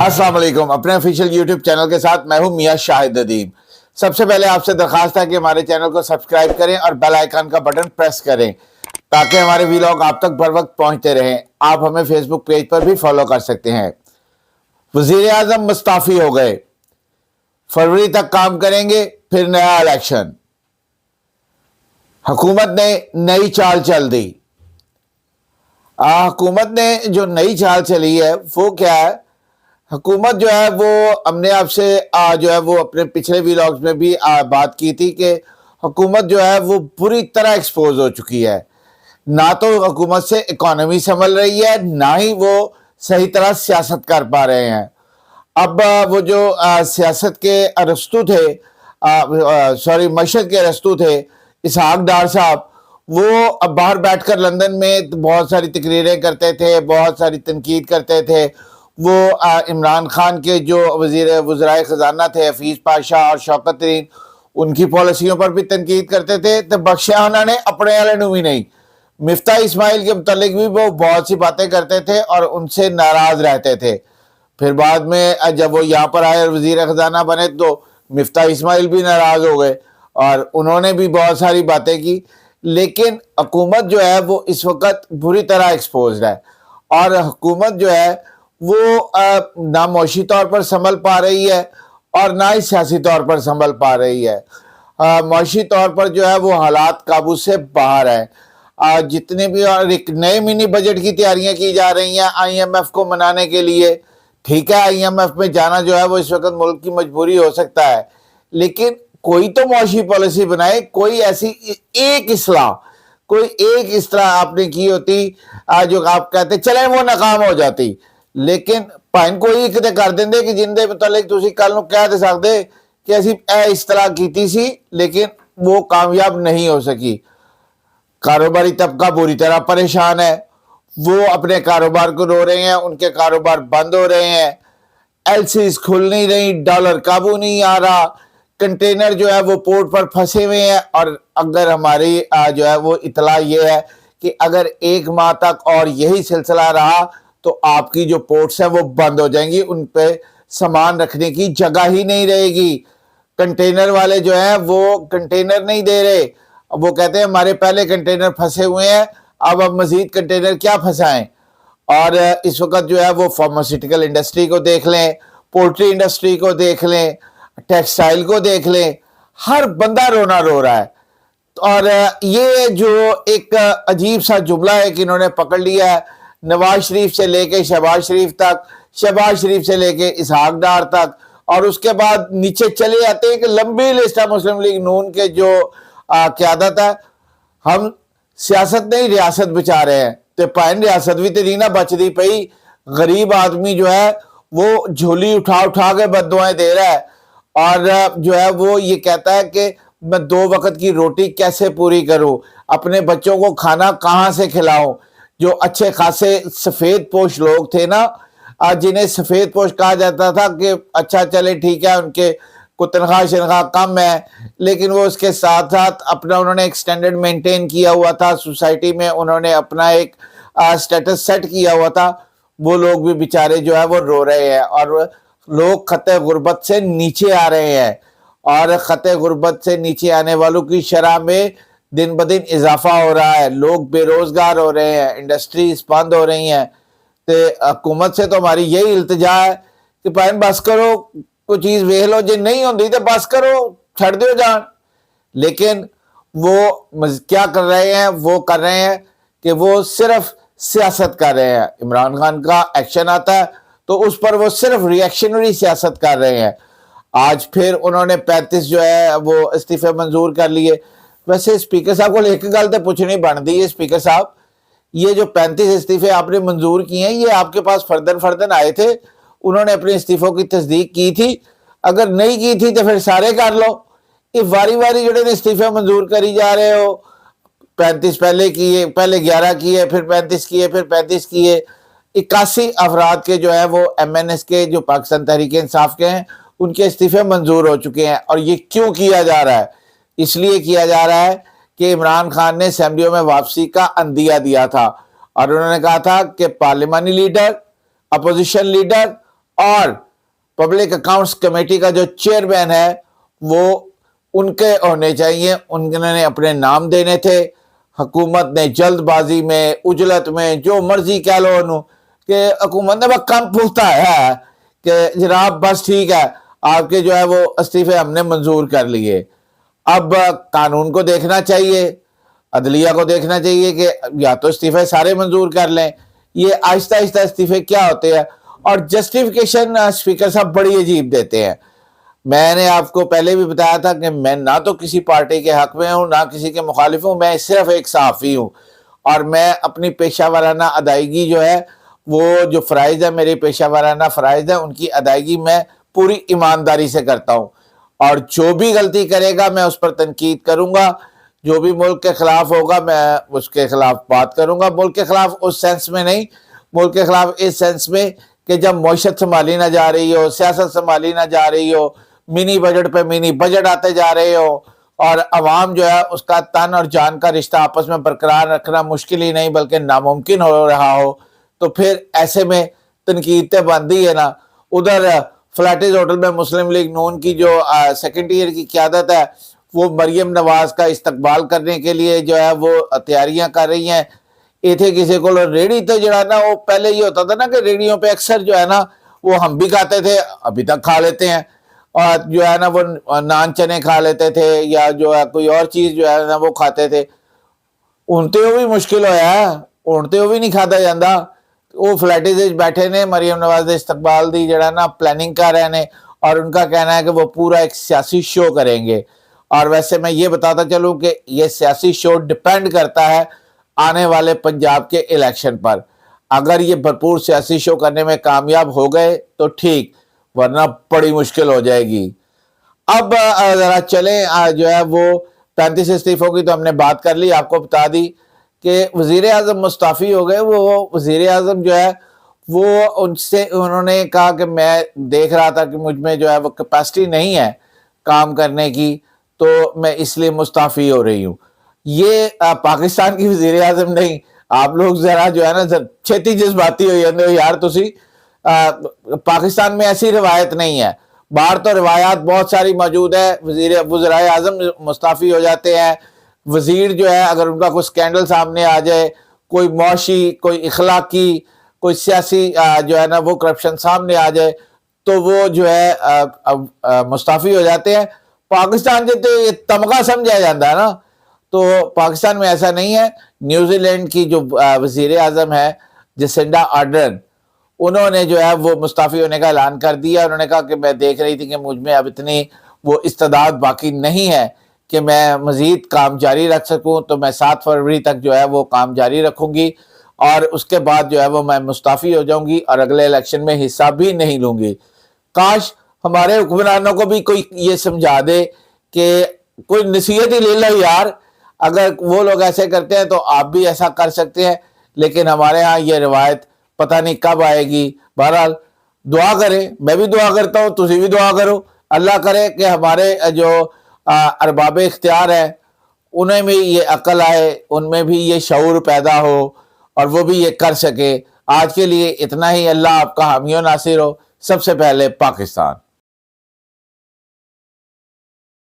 अस्सलाम वालेकुम। अपने ऑफिशियल यूट्यूब चैनल के साथ मैं हूं मियां शाहिद नदीम। सबसे पहले आपसे दरखास्त है कि हमारे चैनल को सब्सक्राइब करें और बेल आइकन का बटन प्रेस करें ताकि हमारे वीलॉग आप तक बर वक्त पहुंचते रहें। आप हमें फेसबुक पेज पर भी फॉलो कर सकते हैं। वजीर आजम मुस्ताफी हो गए, फरवरी तक काम करेंगे, फिर नया इलेक्शन। हुकूमत ने नई चाल चल दी। हुकूमत ने जो नई चाल चली है वो क्या है? हुकूमत जो है वो हमने आपसे जो है वो अपने पिछले व्लॉग्स में भी बात की थी कि हुकूमत जो है वो बुरी तरह एक्सपोज हो चुकी है। ना तो हुकूमत से इकोनॉमी संभल रही है, ना ही वो सही तरह सियासत कर पा रहे हैं। अब वो जो सियासत के अरस्तू थे, मशहद के अरस्तू थे, इसहाक डार साहब, वो अब बाहर बैठकर लंदन में बहुत सारी तकरीरें करते थे, बहुत सारी तनकीद करते थे। वो इमरान खान के जो वज़ीर ख़जाना थे हफीज़ पाशा और शौकत तरीन, उनकी पॉलिसियों पर भी तनकीद करते थे। तो बख्शिया उन्होंने अपने वाले भी नहीं, मिफ्ता इस्माइल के मुतालिक भी वो बहुत सी बातें करते थे और उनसे नाराज़ रहते थे। फिर बाद में जब वो यहाँ पर आए वज़ीर ख़जाना बने तो मिफ्ता इस्माइल भी नाराज़ हो गए और उन्होंने भी बहुत सारी बातें की। लेकिन हुकूमत जो है वो इस वक्त बुरी तरह एक्सपोज है और हुकूमत जो है वो ना मौशी तौर पर संभल पा रही है और ना ही सियासी तौर पर संभल पा रही है। मौशी तौर पर जो है वो हालात काबू से बाहर है। जितने भी और एक नए मिनी बजट की तैयारियां की जा रही हैं IMF को मनाने के लिए। ठीक है, IMF में जाना जो है वो इस वक्त मुल्क की मजबूरी हो सकता है, लेकिन कोई तो मौशी पॉलिसी बनाए, कोई ऐसी एक इस्लाह, कोई एक इस तरह आपने की होती जो आप कहते चले वो नाकाम हो जाती। लेकिन भाई कोई एक कर देंगे कि जिंदे मुतालिक तुसी कल नूं कह दे सकते कि असी इस तरह की सी, लेकिन वो कामयाब नहीं हो सकी। कारोबारी तबका बुरी तरह परेशान है, वो अपने कारोबार को रो रहे हैं, उनके कारोबार बंद हो रहे हैं, LCs खुल नहीं रही, डॉलर काबू नहीं आ रहा, कंटेनर जो है वो पोर्ट पर फंसे हुए हैं। और अगर हमारी जो है वो इतला ये है कि अगर 1 माह तक और यही सिलसिला रहा तो आपकी जो पोर्ट्स हैं वो बंद हो जाएंगी, उन पे सामान रखने की जगह ही नहीं रहेगी। कंटेनर वाले जो हैं वो कंटेनर नहीं दे रहे, वो कहते हैं हमारे पहले कंटेनर फंसे हुए हैं, अब मजीद कंटेनर क्या फंसाएं। और इस वक्त जो है वो फार्मास्यूटिकल इंडस्ट्री को देख लें, पोल्ट्री इंडस्ट्री को देख लें, टेक्सटाइल को देख लें, हर बंदा रोना रो रहा है। और ये जो एक अजीब सा जुमला है कि इन्होंने पकड़ लिया है, नवाज शरीफ से लेके शहबाज शरीफ तक, शहबाज शरीफ से लेके इसहाक डार तक, और उसके बाद नीचे चले जाते हैं कि लंबी लिस्ट है मुस्लिम लीग नून के जो क़यादत है। हम सियासत नहीं रियासत बचा रहे हैं, तो पाइन रियासत भी तो नहीं ना बचती पई। गरीब आदमी जो है वो झोली उठा उठा के बददुआएं दे रहा है और जो है वो ये कहता है कि मैं 2 वक्त की रोटी कैसे पूरी करूं, अपने बच्चों को खाना कहाँ से खिलाऊं। जो अच्छे खासे सफ़ेद पोश लोग थे ना, जिन्हें सफ़ेद पोश कहा जाता था कि अच्छा चले ठीक है उनके को तनख्वाह शनख्वाह कम है, लेकिन वो उसके साथ साथ अपना उन्होंने एक स्टैंडर्ड मेंटेन किया हुआ था सोसाइटी में, उन्होंने अपना एक स्टेटस सेट किया हुआ था। वो लोग भी बेचारे जो है वो रो रहे हैं और लोग खते गुर्बत से नीचे आ रहे हैं और खते गुर्बत से नीचे आने वालों की शरह में दिन ब दिन इजाफा हो रहा है। लोग बेरोजगार हो रहे हैं, इंडस्ट्रीज बंद हो रही हैं। तो हुकूमत से तो हमारी यही इल्तिजा है कि भाई बस करो, कोई चीज़ वेख लो, जो नहीं होती तो बस करो, छड़ दो जान। लेकिन वो क्या कर रहे हैं? वो कर रहे हैं कि वो सिर्फ सियासत कर रहे हैं। इमरान खान का एक्शन आता है तो उस पर वो सिर्फ रिएक्शनरी सियासत कर रहे हैं। आज फिर उन्होंने 35 जो है वो इस्तीफे मंजूर कर लिए। वैसे स्पीकर साहब को एक गल तो पूछनी बनती है, स्पीकर साहब ये जो 35 इस्तीफे आपने मंजूर किए हैं ये आपके पास फर्दन फर्दन आए थे, उन्होंने अपने इस्तीफों की तस्दीक की थी? अगर नहीं की थी तो फिर सारे कर लो। ये वारी वारी जो इस्तीफे मंजूर करी जा रहे हो, 35 पहले किए, पहले 11 किए, फिर 35 किए, फिर 35 किए। 81 अफराद के जो है वो MNS के जो पाकिस्तान तहरीक इंसाफ के हैं उनके इस्तीफे मंजूर हो चुके हैं। और ये क्यों किया जा रहा है? इसलिए किया जा रहा है कि इमरान खान ने असेंबलियों में वापसी का अंदिया दिया था और उन्होंने कहा था कि पार्लिमानी लीडर, अपोजिशन लीडर اور پبلک اکاؤنٹس کمیٹی کا جو چیئرمین ہے وہ ان کے ہونے چاہیے، انہوں نے اپنے نام دینے تھے۔ حکومت نے جلد بازی میں، اجلت میں، جو مرضی کہہ لو انہوں کہ حکومت نے بس کم پوچھتا ہے کہ جناب بس ٹھیک ہے آپ کے جو ہے وہ استعفے ہم نے منظور کر لیے۔ اب قانون کو دیکھنا چاہیے، عدلیہ کو دیکھنا چاہیے کہ یا تو استعفے سارے منظور کر لیں۔ یہ آہستہ آہستہ استعفے کیا ہوتے ہیں، اور جسٹیفیکیشن اسپیکر صاحب بڑی عجیب دیتے ہیں۔ میں نے آپ کو پہلے بھی بتایا تھا کہ میں نہ تو کسی پارٹی کے حق میں ہوں، نہ کسی کے مخالف ہوں، میں صرف ایک صحافی ہوں، اور میں اپنی پیشہ ورانہ ادائیگی جو ہے وہ جو فرائض ہے، میرے پیشہ ورانہ فرائض ہیں، ان کی ادائیگی میں پوری ایمانداری سے کرتا ہوں، اور جو بھی غلطی کرے گا میں اس پر تنقید کروں گا، جو بھی ملک کے خلاف ہوگا میں اس کے خلاف بات کروں گا۔ ملک کے خلاف اس سینس میں نہیں، ملک کے خلاف اس سینس میں کہ جب معیشت سنبھالی نہ جا رہی ہو، سیاست سنبھالی نہ جا رہی ہو، منی بجٹ پہ منی بجٹ آتے جا رہے ہو، اور عوام جو ہے اس کا تن اور جان کا رشتہ آپس میں برقرار رکھنا مشکل ہی نہیں بلکہ ناممکن ہو رہا ہو، تو پھر ایسے میں تنقید بندی ہے نا۔ ادھر فلیٹز ہوٹل میں مسلم لیگ نون کی جو سیکنڈ ایئر کی قیادت ہے وہ مریم نواز کا استقبال کرنے کے لیے جو ہے وہ تیاریاں کر رہی ہیں۔ ایتھے کسی کو ریڑھی تو جو ہے نا وہ پہلے یہ ہوتا تھا نا کہ ریڑھیوں پہ اکثر جو ہے نا وہ ہم بھی کھاتے تھے، ابھی تک کھا لیتے ہیں، اور جو ہے نا وہ نان چنے کھا لیتے تھے یا جو ہے کوئی اور چیز جو ہے نا وہ کھاتے تھے۔ اونتے ہو بھی مشکل ہویا ہے، اونتے ہو بھی نہیں کھاتا جاندہ۔ وہ فلیٹز بیٹھے نے مریم نواز دے استقبال دی جڑا نا پلاننگ کر رہے نے، اور ان کا کہنا ہے کہ وہ پورا ایک سیاسی شو کریں گے۔ اور ویسے میں یہ بتاتا چلوں کہ یہ سیاسی شو ڈیپینڈ کرتا ہے آنے والے پنجاب کے الیکشن پر۔ اگر یہ بھرپور سیاسی شو کرنے میں کامیاب ہو گئے تو ٹھیک، ورنہ بڑی مشکل ہو جائے گی۔ اب ذرا چلیں جو ہے وہ 35 استعفوں کی تو ہم نے بات کر لی، آپ کو بتا دی کہ وزیر اعظم مستعفی ہو گئے۔ وہ وزیر اعظم جو ہے وہ انہوں نے کہا کہ میں دیکھ رہا تھا کہ مجھ میں جو ہے وہ کیپیسٹی نہیں ہے کام کرنے کی، تو میں اس لیے مستعفی ہو رہی ہوں۔ یہ پاکستان کی وزیر اعظم نہیں، آپ لوگ ذرا جو ہے نا چھتی جذباتی ہو جاندے ہو یار تسی۔ پاکستان میں ایسی روایت نہیں ہے، باہر تو روایات بہت ساری موجود ہے، وزرائے اعظم مستعفی ہو جاتے ہیں، وزیر جو ہے اگر ان کا کوئی سکینڈل سامنے آ جائے، کوئی معاشی، کوئی اخلاقی، کوئی سیاسی جو ہے نا وہ کرپشن سامنے آ جائے تو وہ جو ہے مستعفی ہو جاتے ہیں۔ پاکستان جتے یہ تمغہ سمجھا جاتا ہے نا، تو پاکستان میں ایسا نہیں ہے۔ نیوزی لینڈ کی جو وزیر اعظم ہے جسنڈا آرڈرن، انہوں نے جو ہے وہ مستعفی ہونے کا اعلان کر دیا۔ انہوں نے کہا کہ میں دیکھ رہی تھی کہ مجھ میں اب اتنی وہ استعداد باقی نہیں ہے کہ میں مزید کام جاری رکھ سکوں، تو میں 7 فروری تک جو ہے وہ کام جاری رکھوں گی، اور اس کے بعد جو ہے وہ میں مستعفی ہو جاؤں گی اور اگلے الیکشن میں حصہ بھی نہیں لوں گی۔ کاش ہمارے حکمرانوں کو بھی کوئی یہ سمجھا دے کہ کوئی نصیحت ہی لے لو یار، اگر وہ لوگ ایسے کرتے ہیں تو آپ بھی ایسا کر سکتے ہیں، لیکن ہمارے ہاں یہ روایت پتہ نہیں کب آئے گی۔ بہرحال دعا کریں، میں بھی دعا کرتا ہوں، تسی بھی دعا کرو، اللہ کرے کہ ہمارے جو ارباب اختیار ہیں انہیں بھی یہ عقل آئے، ان میں بھی یہ شعور پیدا ہو اور وہ بھی یہ کر سکے۔ آج کے لیے اتنا ہی، اللہ آپ کا حامی و ناصر ہو۔ سب سے پہلے پاکستان۔